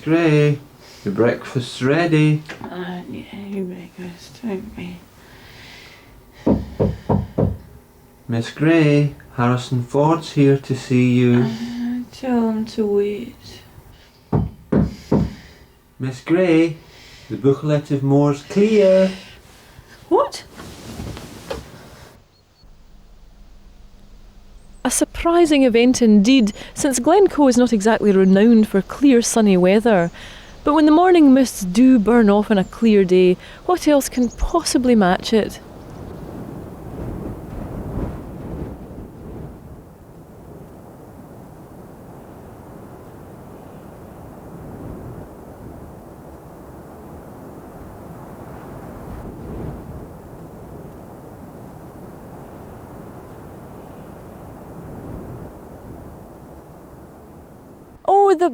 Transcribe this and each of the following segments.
Gray, your breakfast's ready. Yeah, your breakfast, don't we? Miss Gray, Harrison Ford's here to see you. Tell him to wait. Miss Gray, the Buachaille Etive Mòr's clear. What? A surprising event indeed, since Glen Co is not exactly renowned for clear sunny weather. But when the morning mists do burn off on a clear day, what else can possibly match it? Oh, the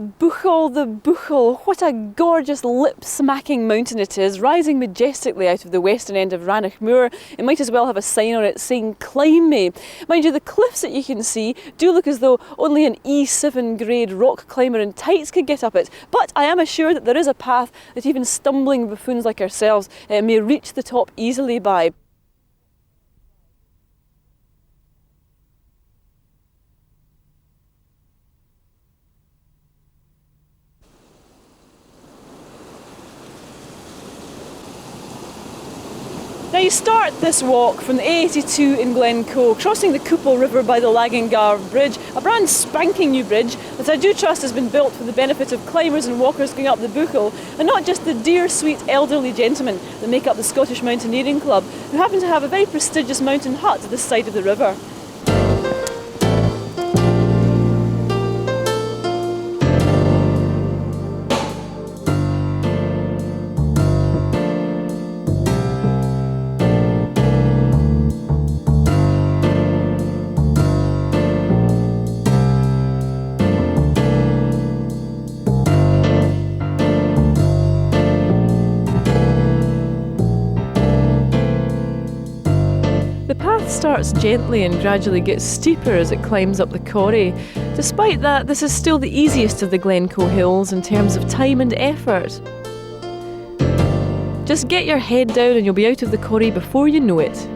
Buachaille, what a gorgeous lip-smacking mountain it is, rising majestically out of the western end of Rannoch Moor. It might as well have a sign on it saying, "Climb me." Mind you, the cliffs that you can see do look as though only an E7 grade rock climber in tights could get up it, but I am assured that there is a path that even stumbling buffoons like ourselves may reach the top easily by. Now you start this walk from the A82 in Glen Coe, crossing the Couple River by the Lagangar Bridge, a brand spanking new bridge that I do trust has been built for the benefit of climbers and walkers going up the Buachaille, and not just the dear sweet elderly gentlemen that make up the Scottish Mountaineering Club, who happen to have a very prestigious mountain hut at the side of the river. The path starts gently and gradually gets steeper as it climbs up the corrie. Despite that, this is still the easiest of the Glen Co hills in terms of time and effort. Just get your head down and you'll be out of the corrie before you know it.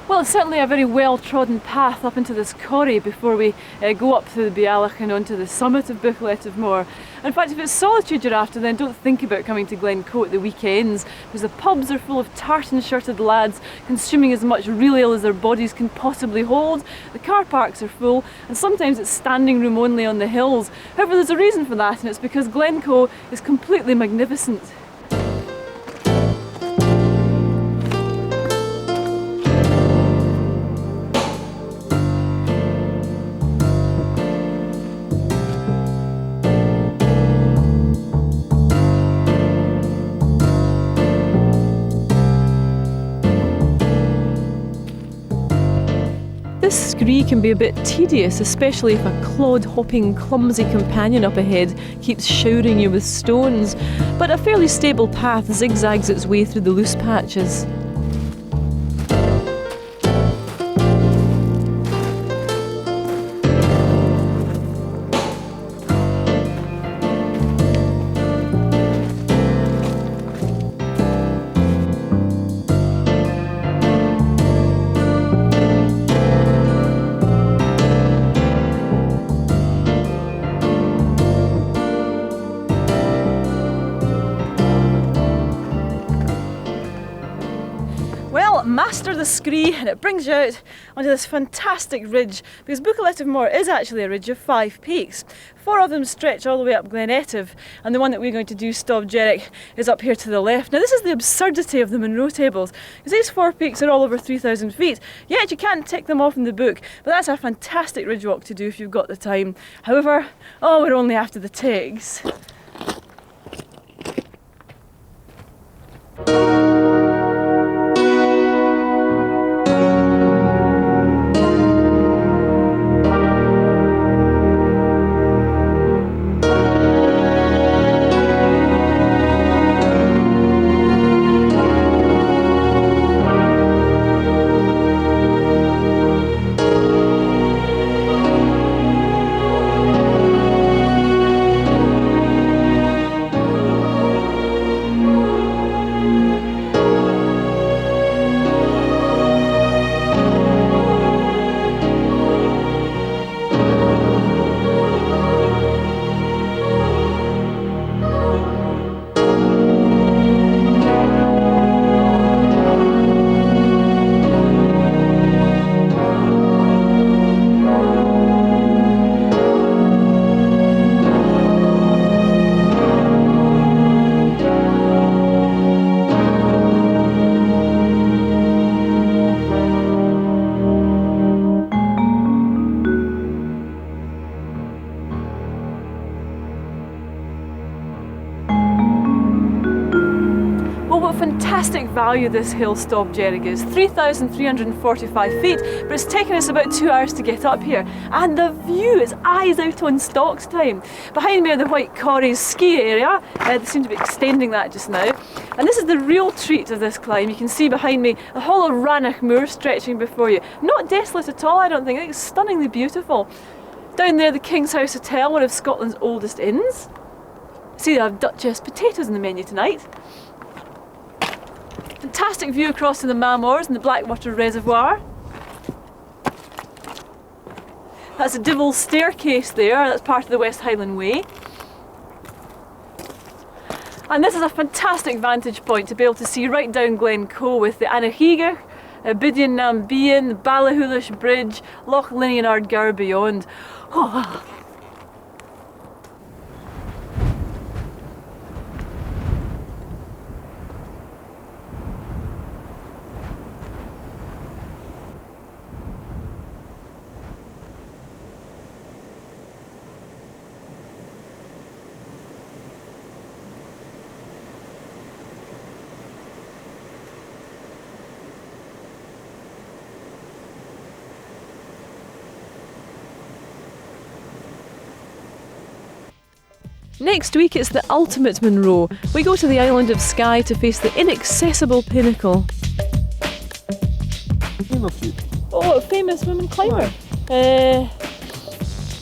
Well, it's certainly a very well-trodden path up into this corrie before we go up through the Bialach and onto the summit of Buachaille Etive Mòr. In fact, if it's solitude you're after, then don't think about coming to Glen Co at the weekends, because the pubs are full of tartan-shirted lads consuming as much real ale as their bodies can possibly hold. The car parks are full, and sometimes it's standing room only on the hills. However, there's a reason for that, and it's because Glen Co is completely magnificent. This scree can be a bit tedious, especially if a clod-hopping, clumsy companion up ahead keeps showering you with stones, but a fairly stable path zigzags its way through the loose patches. Master the scree, and it brings you out onto this fantastic ridge, because Buachaille Etive Mòr is actually a ridge of 5 peaks. 4 of them stretch all the way up Glen Etive, and the one that we're going to do, Stob Dearg, is up here to the left. Now this is the absurdity of the Munro tables, because these 4 peaks are all over 3,000 feet, yet you can't tick them off in the book, but that's a fantastic ridge walk to do if you've got the time. However, we're only after the ticks. value this hill Stob Dearg is. 3,345 feet, but it's taken us about 2 hours to get up here. And the view is eyes out on stocks time. Behind me are the White Corrie's ski area. They seem to be extending that just now. And this is the real treat of this climb. You can see behind me the whole of Rannoch Moor stretching before you. Not desolate at all, I don't think. I think it's stunningly beautiful. Down there, the King's House Hotel, one of Scotland's oldest inns. See, they have Duchess potatoes in the menu tonight. Fantastic view across to the Mamors and the Blackwater Reservoir. That's a Divil staircase there, that's part of the West Highland Way. And this is a fantastic vantage point to be able to see right down Glen Coe with the Annaheagach, Bidian Nambian, the Ballachulish Bridge, Loch Linny and Ardgour beyond. Oh. Next week it's the ultimate Munro. We go to the island of Skye to face the inaccessible pinnacle. Name a few. Oh, a famous women climber.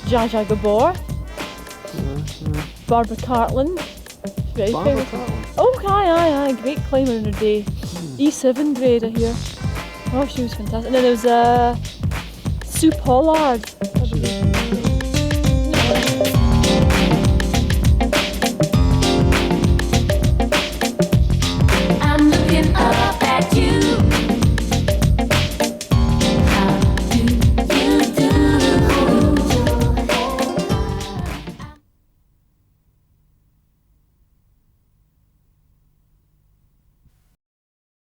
Buachaille Eite Mòr. Barbara Cartland. Very famous. Oh, aye, great climber in her day. E7 grade, I hear. Oh, she was fantastic. And then there was Sue Pollard.